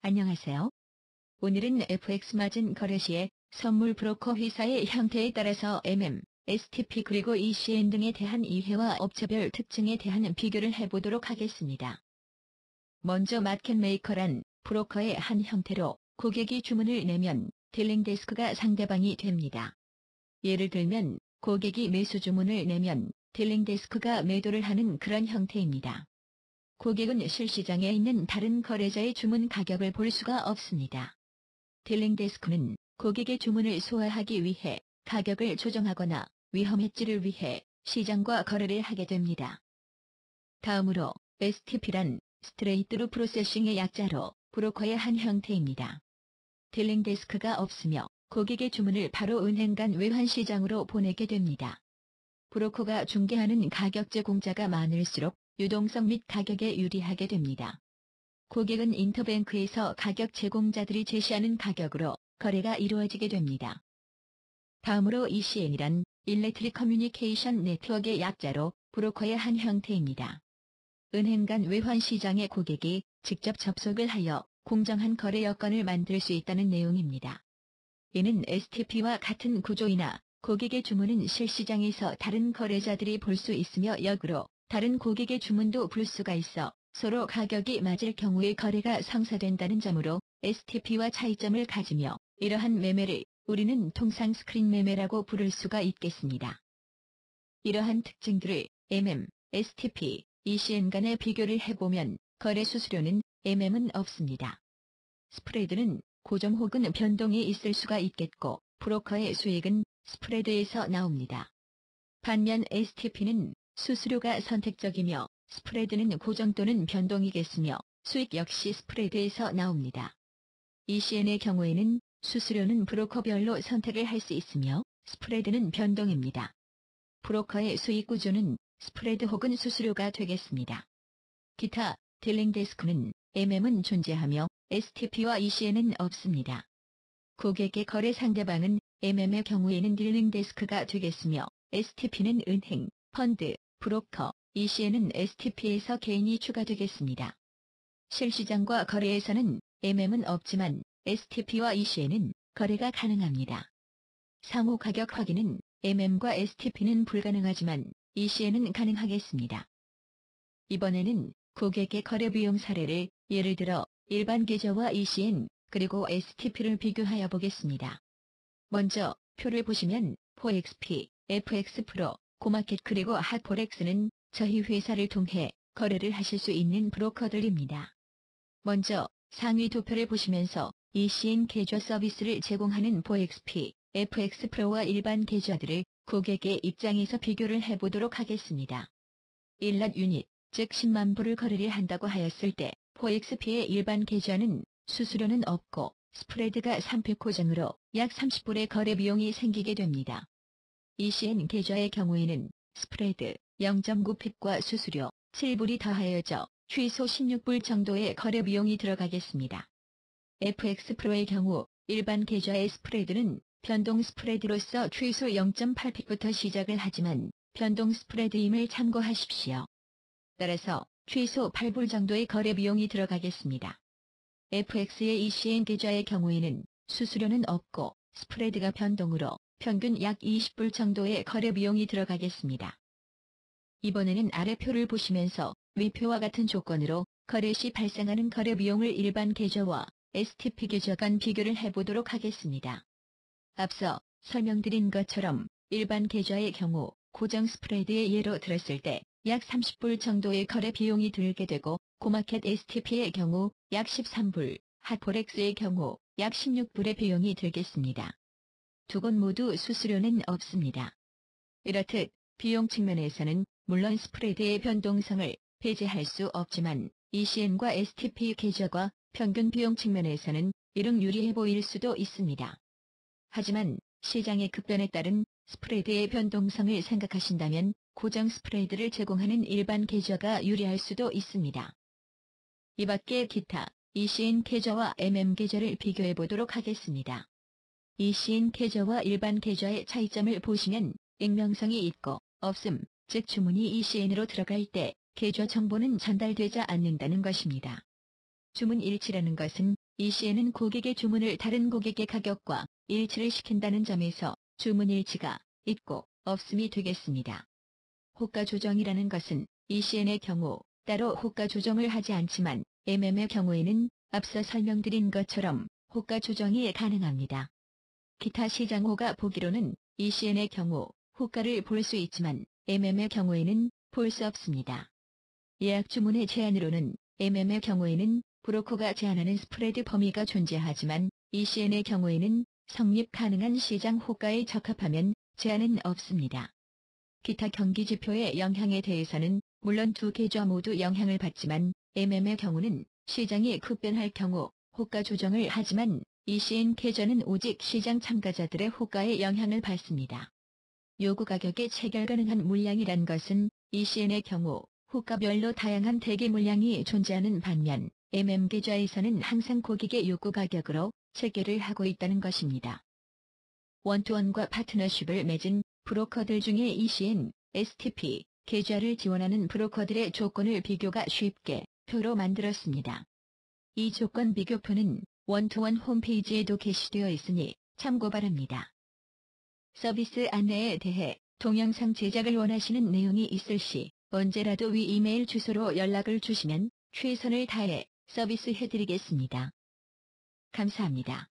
안녕하세요. 오늘은 FX 마진 거래 시에 선물 브로커 회사의 형태에 따라서 STP 그리고 ECN 등에 대한 이해와 업체별 특징에 대한 비교를 해보도록 하겠습니다. 먼저 마켓메이커란 브로커의 한 형태로 고객이 주문을 내면 딜링데스크가 상대방이 됩니다. 예를 들면 고객이 매수 주문을 내면 딜링데스크가 매도를 하는 그런 형태입니다. 고객은 실시장에 있는 다른 거래자의 주문 가격을 볼 수가 없습니다. 딜링데스크는 고객의 주문을 소화하기 위해 가격을 조정하거나 위험 해지를 위해 시장과 거래를 하게 됩니다. 다음으로 STP란 스트레이트루 프로세싱의 약자로 브로커의 한 형태입니다. 딜링데스크가 없으며 고객의 주문을 바로 은행 간 외환시장으로 보내게 됩니다. 브로커가 중개하는 가격 제공자가 많을수록 유동성 및 가격에 유리하게 됩니다. 고객은 인터뱅크에서 가격 제공자들이 제시하는 가격으로 거래가 이루어지게 됩니다. 다음으로 ECN이란 일렉트릭 커뮤니케이션 네트워크의 약자로 브로커의 한 형태입니다. 은행 간 외환 시장의 고객이 직접 접속을 하여 공정한 거래 여건을 만들 수 있다는 내용입니다. 이는 STP와 같은 구조이나 고객의 주문은 실시장에서 다른 거래자들이 볼 수 있으며 역으로 다른 고객의 주문도 볼 수가 있어 서로 가격이 맞을 경우에 거래가 성사된다는 점으로 STP와 차이점을 가지며 이러한 매매를 우리는 통상 스크린 매매라고 부를 수가 있겠습니다. 이러한 특징들을 STP, ECN 간의 비교를 해보면 거래 수수료는 은 없습니다. 스프레드는 고정 혹은 변동이 있을 수가 있겠고 브로커의 수익은 스프레드에서 나옵니다. 반면 STP는 수수료가 선택적이며 스프레드는 고정 또는 변동이겠으며 수익 역시 스프레드에서 나옵니다. ECN의 경우에는 수수료는 브로커별로 선택을 할 수 있으며 스프레드는 변동입니다. 브로커의 수익 구조는 스프레드 혹은 수수료가 되겠습니다. 기타, 딜링데스크는 은 존재하며 STP와 ECN은 없습니다. 고객의 거래 상대방은 의 경우에는 딜링데스크가 되겠으며 STP는 은행, 펀드, 브로커, ECN은 STP에서 개인이 추가되겠습니다. 실시장과 거래에서는 은 없지만 STP와 ECN은 거래가 가능합니다. 상호 가격 확인은 과 STP는 불가능하지만 ECN은 가능하겠습니다. 이번에는 고객의 거래 비용 사례를 예를 들어 일반 계좌와 ECN 그리고 STP를 비교하여 보겠습니다. 먼저 표를 보시면 포엑스피, FX프로, 고마켓 그리고 핫포렉스는 저희 회사를 통해 거래를 하실 수 있는 브로커들입니다. 먼저 상위 두 표를 보시면서 ECN 계좌 서비스를 제공하는 포엑스피, FX프로와 일반 계좌들을 고객의 입장에서 비교를 해보도록 하겠습니다. 1랏 유닛, 즉 10만 불을 거래를 한다고 하였을 때 포엑스피의 일반 계좌는 수수료는 없고 스프레드가 3팩 고정으로 약 30불의 거래 비용이 생기게 됩니다. ECN 계좌의 경우에는 스프레드 0.9팩과 수수료 7불이 더하여져 최소 16불 정도의 거래 비용이 들어가겠습니다. FX프로의 경우 일반 계좌의 스프레드는 변동 스프레드로서 최소 0.8팩부터 시작을 하지만 변동 스프레드임을 참고하십시오. 따라서 최소 8불 정도의 거래 비용이 들어가겠습니다. FX의 ECN 계좌의 경우에는 수수료는 없고 스프레드가 변동으로 평균 약 20불 정도의 거래 비용이 들어가겠습니다. 이번에는 아래 표를 보시면서 위표와 같은 조건으로 거래 시 발생하는 거래 비용을 일반 계좌와 STP 계좌 간 비교를 해보도록 하겠습니다. 앞서 설명드린 것처럼 일반 계좌의 경우 고정 스프레드의 예로 들었을 때 약 30불 정도의 거래 비용이 들게 되고 고마켓 STP의 경우 약 13불, 핫포렉스의 경우 약 16불의 비용이 들겠습니다. 두 곳 모두 수수료는 없습니다. 이렇듯 비용 측면에서는 물론 스프레드의 변동성을 배제할 수 없지만 ECN과 STP 계좌가 평균 비용 측면에서는 일응 유리해 보일 수도 있습니다. 하지만 시장의 급변에 따른 스프레드의 변동성을 생각하신다면 고정 스프레드를 제공하는 일반 계좌가 유리할 수도 있습니다. 이 밖에 기타, ECN 계좌와 계좌를 비교해 보도록 하겠습니다. ECN 계좌와 일반 계좌의 차이점을 보시면 익명성이 있고 없음, 즉 주문이 ECN으로 들어갈 때 계좌 정보는 전달되지 않는다는 것입니다. 주문 일치라는 것은 ECN은 고객의 주문을 다른 고객의 가격과 일치를 시킨다는 점에서 주문 일치가 있고 없음이 되겠습니다. 호가 조정이라는 것은 ECN의 경우 따로 호가 조정을 하지 않지만 MM의 경우에는 앞서 설명드린 것처럼 호가 조정이 가능합니다. 기타 시장호가 보기로는 ECN의 경우 호가를 볼 수 있지만 MM의 경우에는 볼 수 없습니다. 예약 주문의 제한으로는 MM의 경우에는 브로커가 제한하는 스프레드 범위가 존재하지만 ECN의 경우에는 성립 가능한 시장 호가에 적합하면 제한은 없습니다. 기타 경기 지표의 영향에 대해서는 물론 두 계좌 모두 영향을 받지만 MM의 경우는 시장이 급변할 경우 호가 조정을 하지만 ECN 계좌는 오직 시장 참가자들의 호가에 영향을 받습니다. 요구 가격에 체결 가능한 물량이란 것은 ECN의 경우 호가별로 다양한 대기 물량이 존재하는 반면 MM 계좌에서는 항상 고객의 요구 가격으로 체결을 하고 있다는 것입니다. 원투원과 파트너십을 맺은 브로커들 중에 ECN, STP 계좌를 지원하는 브로커들의 조건을 비교가 쉽게 표로 만들었습니다. 이 조건 비교표는 원투원 홈페이지에도 게시되어 있으니 참고 바랍니다. 서비스 안내에 대해 동영상 제작을 원하시는 내용이 있을 시 언제라도 위 이메일 주소로 연락을 주시면 최선을 다해 서비스해드리겠습니다. 감사합니다.